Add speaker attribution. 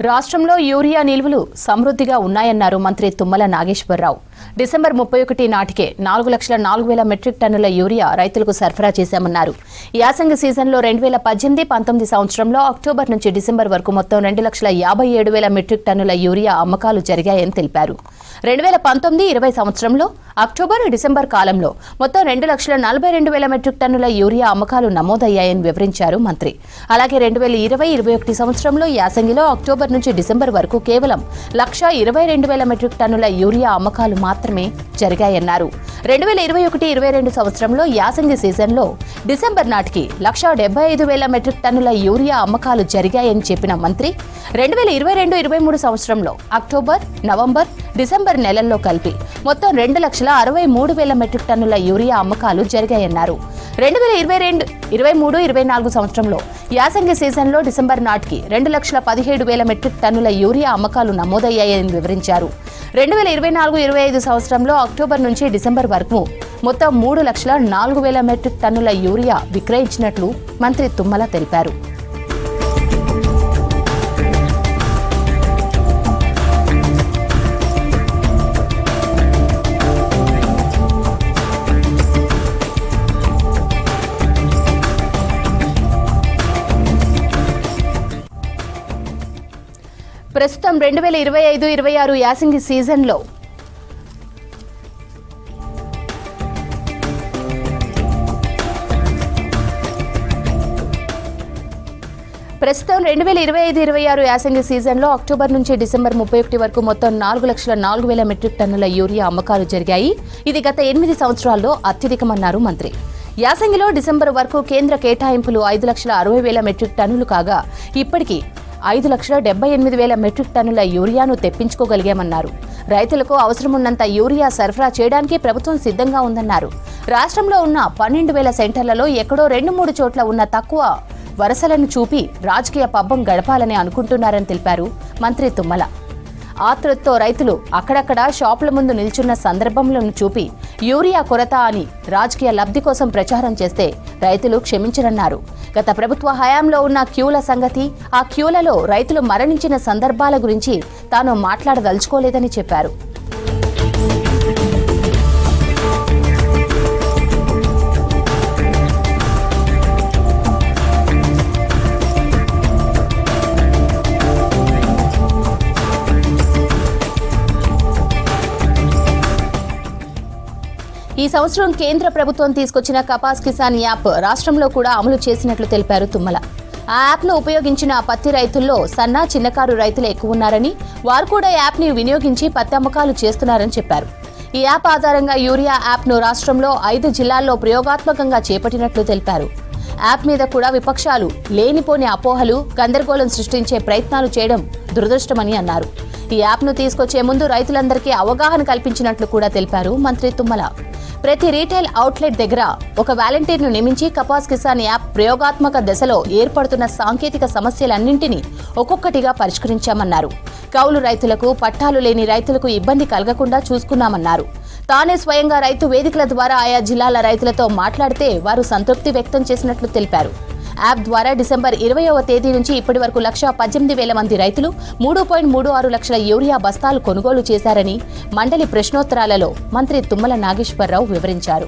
Speaker 1: రాష్ట్రంలో యూరియా నిల్వలు సమృద్ధిగా ఉన్నాయన్నారు మంత్రి తుమ్మల నాగేశ్వరరావు. డిసెంబర్ 31 నాటికే 4,04,000 మెట్రిక్ టన్నుల యూరియా రైతులకు సరఫరా చేశామన్నారు. యాసంగి సీజన్లో 2018-19 సంవత్సరంలో అక్టోబర్ నుంచి డిసెంబర్ వరకు మొత్తం 2,57,000 మెట్రిక్ టన్నుల యూరియా అమ్మకాలు జరిగాయని తెలిపారు. 2019-20 సంవత్సరంలో అక్టోబర్ డిసెంబర్ కాలంలో మొత్తం 2,42,000 మెట్రిక్ టన్నుల యూరియా అమ్మకాలు నమోదయ్యాయని వివరించారు మంత్రి. అలాగే 2020-21 సంవత్సరంలో యాసంగిలో అక్టోబర్ నుంచి డిసెంబర్ వరకు కేవలం 1,22,000 మెట్రిక్ టన్నుల యూరియా అమ్మకాలు మాత్రమే జరిగాయన్నారు. 2021-22 సంవత్సరంలో యాసంగి సీజన్లో డిసెంబర్ నాటికి 1,75,000 మెట్రిక్ టన్నుల యూరియా అమ్మకాలు జరిగాయని చెప్పిన మంత్రి 2022-23 సంవత్సరంలో అక్టోబర్, నవంబర్, డిసెంబర్ నెలల్లో కలిపి మొత్తం 2,63,000 మెట్రిక్ టన్నుల యూరియా అమ్మకాలు జరిగాయన్నారు. 2022-23-24 సంవత్సరంలో యాసంగి సీజన్లో డిసెంబర్ నాటికి 2,17,000 మెట్రిక్ టన్నుల యూరియా అమ్మకాలు నమోదయ్యాయని వివరించారు. 2024-25 సంవత్సరంలో అక్టోబర్ నుంచి డిసెంబర్ వరకు మొత్తం 3,04,000 మెట్రిక్ టన్నుల యూరియా విక్రయించినట్లు మంత్రి తుమ్మల తెలిపారు. ప్రస్తుతం 2025-26 యాసంగి సీజన్లో అక్టోబర్ నుంచి డిసెంబర్ 31 వరకు మొత్తం 4,04,000 మెట్రిక్ టన్నుల యూరియా అమ్మకాలు జరిగాయి. ఇది గత 8 సంవత్సరాల్లో అత్యధికమన్నారు మంత్రి. యాసంగిలో డిసెంబర్ వరకు కేంద్ర కేటాయింపులు 5,60,000 మెట్రిక్ టన్నులు కాగా ఇప్పటికీ 5,78,000 మెట్రిక్ టన్నుల యూరియాను తెప్పించుకోగలిగామన్నారు. రైతులకు అవసరమున్నంత యూరియా సరఫరా చేయడానికి ప్రభుత్వం సిద్ధంగా ఉందన్నారు. రాష్ట్రంలో ఉన్న 12,000 సెంటర్లలో ఎక్కడో 2-3 చోట్ల ఉన్న తక్కువ వరసలను చూపి రాజకీయ పబ్బం గడపాలని అనుకుంటున్నారని తెలిపారు మంత్రి తుమ్మల. ఆతృతతో రైతులు అక్కడక్కడ షాపుల ముందు నిల్చున్న సందర్భంలను చూపి యూరియా కొరత అని రాజకీయ లబ్ధి కోసం ప్రచారం చేస్తే రైతులు క్షమించరన్నారు. గత ప్రభుత్వ హయాంలో ఉన్న క్యూల సంగతి, ఆ క్యూలలో రైతులు మరణించిన సందర్భాల గురించి తాను మాట్లాడదలుచుకోలేదని చెప్పారు. ఈ సంవత్సరం కేంద్ర ప్రభుత్వం తీసుకొచ్చిన కపాస్ కిసాన్ యాప్ రాష్ట్రంలో కూడా అమలు చేసినట్లు తెలిపారు తుమ్మల. ఆ యాప్ను ఉపయోగించిన పత్తి రైతుల్లో సన్న, చిన్నకారు రైతులు ఎక్కువ ఉన్నారని, వారు కూడా యాప్ని వినియోగించి పత్తి అమ్మకాలు చేస్తున్నారని చెప్పారు. ఈ యాప్ ఆధారంగా యూరియా యాప్ను రాష్ట్రంలో 5 జిల్లాల్లో ప్రయోగాత్మకంగా చేపట్టినట్లు తెలిపారు. యాప్ మీద కూడా విపక్షాలు లేనిపోని అపోహలు, గందరగోళం సృష్టించే ప్రయత్నాలు చేయడం దురదృష్టమని అన్నారు. ఈ యాప్ను తీసుకొచ్చే ముందు రైతులందరికీ అవగాహన కల్పించినట్లు కూడా తెలిపారు మంత్రి తుమ్మల. ప్రతి రీటైల్ అవుట్లెట్ దగ్గర ఒక వాలంటీర్ను నియమించి కపాస్ కిసాన్ యాప్ ప్రయోగాత్మక దశలో ఏర్పడుతున్న సాంకేతిక సమస్యలన్నింటినీ ఒక్కొక్కటిగా పరిష్కరించామన్నారు. కౌలు రైతులకు, పట్టాలు లేని రైతులకు ఇబ్బంది కలగకుండా చూసుకున్నామన్నారు. తానే స్వయంగా రైతు వేదికల ద్వారా ఆయా జిల్లాల రైతులతో మాట్లాడితే వారు సంతృప్తి వ్యక్తం చేసినట్లు తెలిపారు. యాప్ ద్వారా డిసెంబర్ 20వ తేదీ నుంచి ఇప్పటి వరకు 1,18,000 మంది రైతులు 3.36 లక్షల యూరియా బస్తాలు కొనుగోలు చేశారని మండలి ప్రశ్నోత్తరాలలో మంత్రి తుమ్మల నాగేశ్వరరావు వివరించారు.